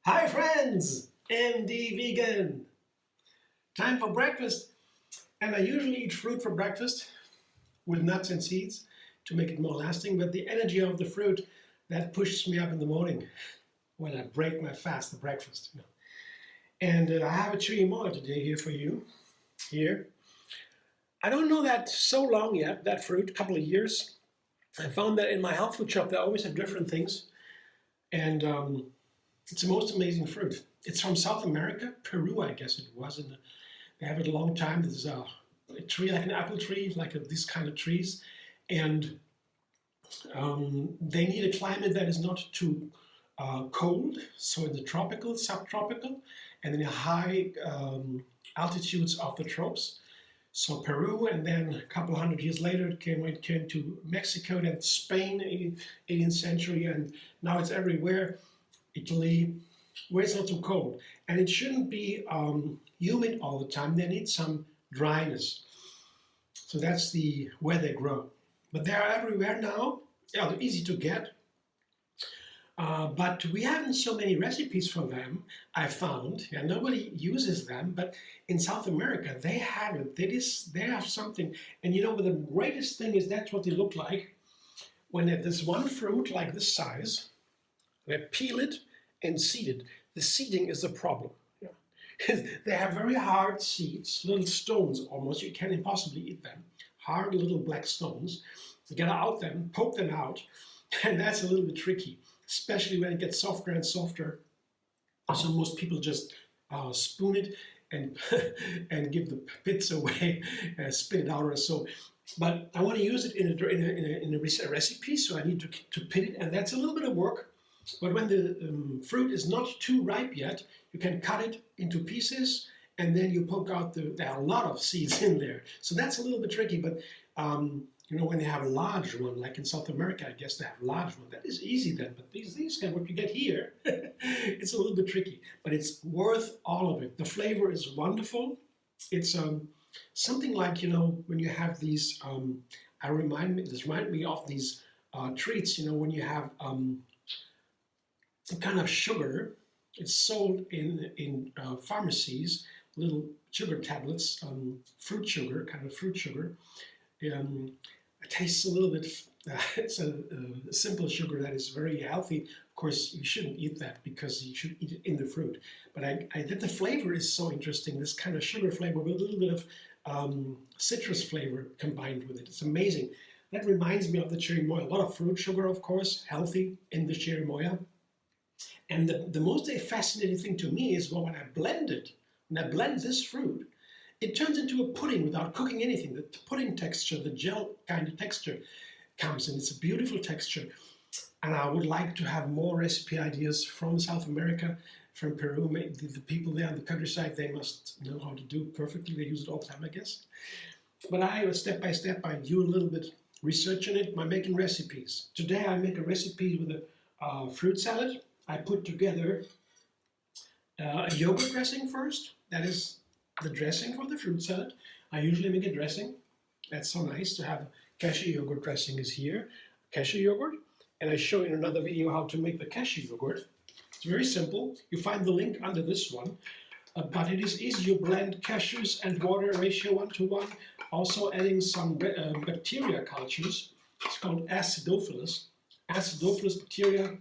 Hi friends, MD Vegan. Time for breakfast. And I usually eat fruit for breakfast with nuts and seeds to make it more lasting, but the energy of the fruit, that pushes me up in the morning when I break my fast at breakfast. And I have a Cherimoya today here for you. Here. I don't know that so long yet, that fruit, a couple of years. I found that in my health food shop they always have different things. And it's the most amazing fruit. It's from South America, Peru, I guess it was. They have it a long time. This is a tree, like an apple tree, like this kind of trees. And they need a climate that is not too cold, so in the tropical, subtropical, and in the high altitudes of the tropes. So Peru, and then a couple hundred years later, it came to Mexico, then Spain, 18th century, and now it's everywhere. Italy, where it's not too cold. And it shouldn't be humid all the time. They need some dryness. So that's where they grow. But they're everywhere now. Yeah, they're easy to get. But we haven't so many recipes for them, I found. Yeah, nobody uses them, but in South America, they have it. They have something. And you know what the greatest thing is? That's what they look like. When there's one fruit like this size, they peel it and seed it. The seeding is the problem. Yeah. They have very hard seeds, little stones almost. You can't impossibly eat them. Hard little black stones. You gotta out them, poke them out, and that's a little bit tricky, especially when it gets softer and softer. So most people just spoon it and and give the bits away, spit it out or so. But I want to use it in a recipe, so I need to pit it, and that's a little bit of work. But when the fruit is not too ripe yet, you can cut it into pieces, and then you poke out there are a lot of seeds in there. So that's a little bit tricky, but you know, when they have a large one, like in South America, I guess they have a large one. That is easy then, but these kind what you get here, it's a little bit tricky, but it's worth all of it. The flavor is wonderful. It's something like, you know, when you have these, this reminds me of these treats, you know, when you have some kind of sugar. It's sold in pharmacies, little sugar tablets, fruit sugar, kind of fruit sugar. It tastes a little bit, it's a simple sugar that is very healthy. Of course, you shouldn't eat that because you should eat it in the fruit. But I think the flavor is so interesting, this kind of sugar flavor with a little bit of citrus flavor combined with it. It's amazing. That reminds me of the Cherimoya. A lot of fruit sugar, of course, healthy in the Cherimoya. And the most fascinating thing to me is, well, when I blend this fruit, it turns into a pudding without cooking anything. The pudding texture, the gel kind of texture comes in. It's a beautiful texture. And I would like to have more recipe ideas from South America, from Peru. The people there on the countryside, they must know how to do it perfectly. They use it all the time, I guess. But step by step, I do a little bit research on it by making recipes. Today I make a recipe with a fruit salad. I put together a yogurt dressing first. That is the dressing for the fruit salad. I usually make a dressing. That's so nice to have. Cashew yogurt dressing is here. Cashew yogurt. And I show in another video how to make the cashew yogurt. It's very simple. You find the link under this one. But it is easy. You blend cashews and water ratio 1:1. Also adding some bacteria cultures. It's called acidophilus. Acidophilus bacteria.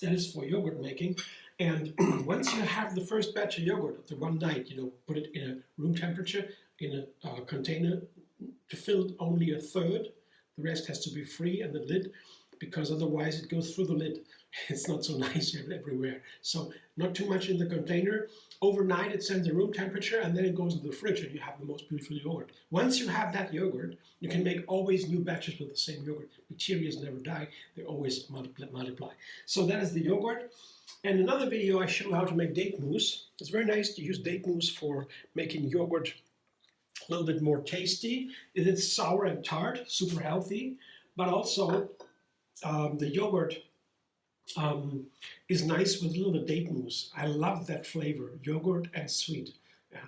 That is for yogurt making. And once you have the first batch of yogurt after one night, you know, put it in a room temperature in a container to fill only a third. The rest has to be free, and the lid, because otherwise it goes through the lid. It's not so nice everywhere. So not too much in the container. Overnight it sends a room temperature, and then it goes into the fridge, and you have the most beautiful yogurt. Once you have that yogurt, you can make always new batches with the same yogurt. Bacteria never die. They always multiply. So that is the yogurt. And another video I show how to make date mousse. It's very nice to use date mousse for making yogurt a little bit more tasty. It is sour and tart, super healthy, but also the yogurt is nice with a little bit date mousse. I love that flavor, yogurt and sweet. Yeah.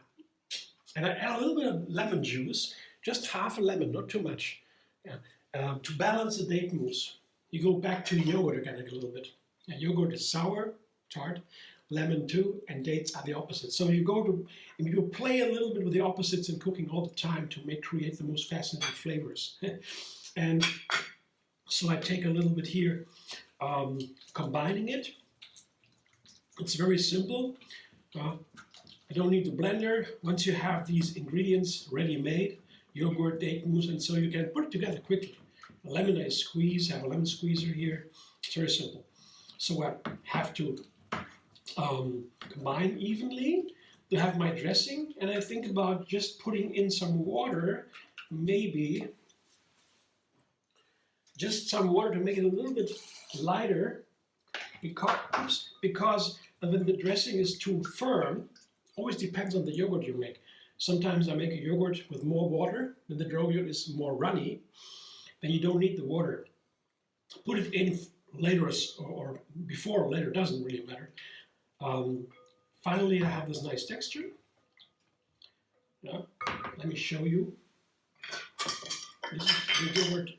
And I add a little bit of lemon juice, just half a lemon, not too much, yeah, to balance the date mousse. You go back to yogurt again a little bit. Yeah, yogurt is sour, tart, lemon too, and dates are the opposite. So you play a little bit with the opposites in cooking all the time to create the most fascinating flavors. And so I take a little bit here, combining it. It's very simple. I don't need the blender. Once you have these ingredients ready-made, yogurt, date mousse, and so you can put it together quickly. A lemon I squeeze, I have a lemon squeezer here. It's very simple. So I have to combine evenly to have my dressing, and I think about just putting in some water, maybe just some water to make it a little bit lighter, because when the dressing is too firm, always depends on the yogurt you make. Sometimes I make a yogurt with more water, then the yogurt is more runny, then you don't need the water. Put it in later or before or later, doesn't really matter. Finally, I have this nice texture. Yeah. Let me show you. This is the yogurt,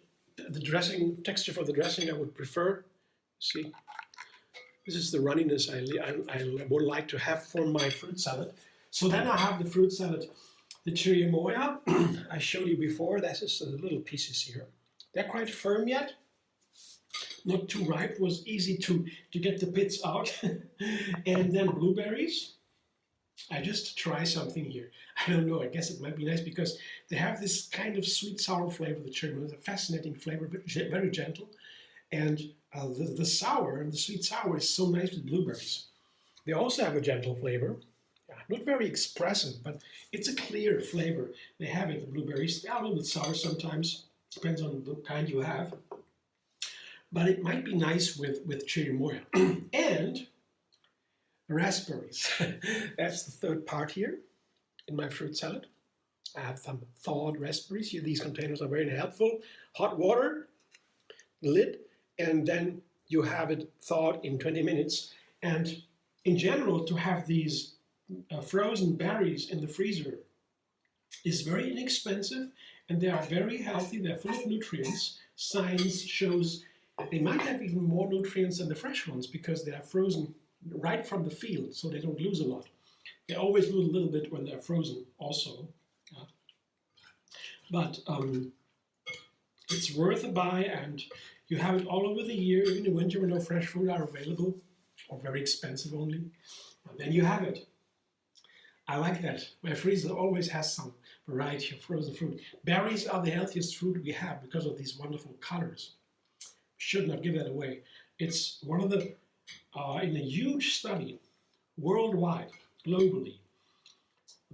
the dressing texture for the dressing I would prefer. See, this is the runniness I would like to have for my fruit salad. So then I have the fruit salad, the Cherimoya I showed you before. That's just the little pieces here. They're quite firm yet, not too ripe. It was easy to get the pits out. And then blueberries. I just try something here. I don't know, I guess it might be nice because they have this kind of sweet sour flavor, the Cherimoya, a fascinating flavor, but very gentle. And the sour and the sweet sour is so nice with blueberries. They also have a gentle flavor. Not very expressive, but it's a clear flavor. They have it, the blueberries. They are a little bit sour sometimes, depends on the kind you have. But it might be nice with Cherimoya. And raspberries. That's the third part here in my fruit salad. I have some thawed raspberries. Here, these containers are very helpful. Hot water, lid, and then you have it thawed in 20 minutes. And in general, to have these frozen berries in the freezer is very inexpensive, and they are very healthy. They're full of nutrients. Science shows they might have even more nutrients than the fresh ones because they are frozen right from the field, so they don't lose a lot. They always lose a little bit when they're frozen also. But it's worth a buy, and you have it all over the year, even in winter when no fresh fruit are available, or very expensive only. And then you have it. I like that. My freezer always has some variety of frozen fruit. Berries are the healthiest fruit we have because of these wonderful colors. Should not give that away. It's one of the, in a huge study, worldwide, globally,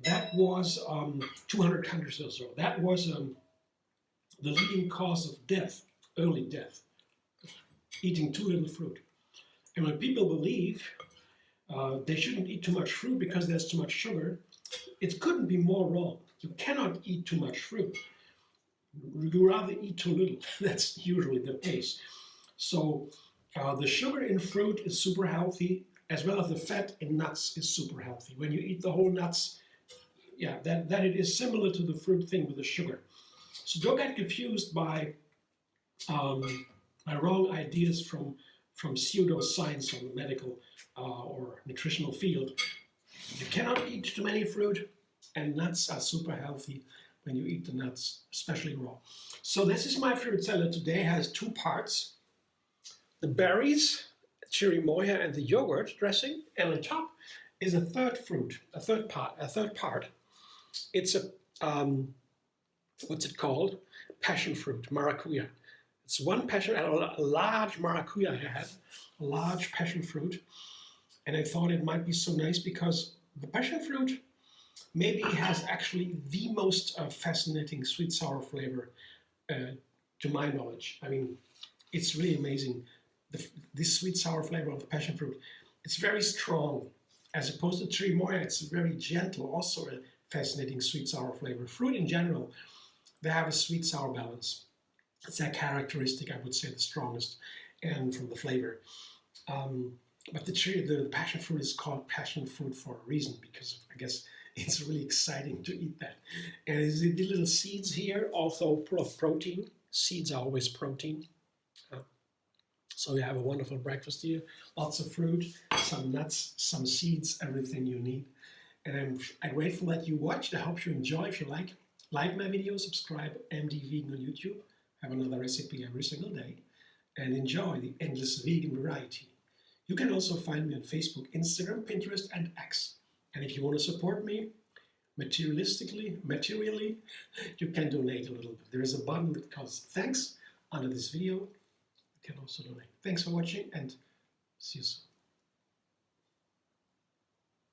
that was 200 countries or so. That was the leading cause of death, early death, eating too little fruit. And when people believe they shouldn't eat too much fruit because there's too much sugar, it couldn't be more wrong. You cannot eat too much fruit. You rather eat too little. That's usually the case. So the sugar in fruit is super healthy, as well as the fat in nuts is super healthy. When you eat the whole nuts, yeah, that it is similar to the fruit thing with the sugar. So don't get confused by my wrong ideas from pseudoscience or the medical or nutritional field. You cannot eat too many fruit, and nuts are super healthy when you eat the nuts, especially raw. So this is my fruit salad today. It has two parts. The berries, Cherimoya, and the yogurt dressing, and on top is a third fruit, a third part. It's a, what's it called? Passion fruit, maracuja. It's one passion, a large maracuja I had, a large passion fruit, and I thought it might be so nice because the passion fruit maybe has actually the most fascinating sweet sour flavor to my knowledge. I mean, it's really amazing. This sweet sour flavor of the passion fruit, it's very strong. As opposed to Cherimoya, it's very gentle, also a fascinating sweet sour flavor. Fruit in general, they have a sweet sour balance. It's their characteristic, I would say, the strongest, and from the flavor. But the passion fruit is called passion fruit for a reason, because I guess It's really exciting to eat that. And the little seeds here, also full of protein. Seeds are always protein. So you have a wonderful breakfast here. Lots of fruit, some nuts, some seeds, everything you need. And I'm grateful that you watched. I hope you enjoy. If you like my video, subscribe MD Vegan on YouTube. Have another recipe every single day. And enjoy the endless vegan variety. You can also find me on Facebook, Instagram, Pinterest, and X. And if you want to support me materially, you can donate a little bit. There is a button that calls thanks under this video. You can also donate. Thanks for watching and see you soon.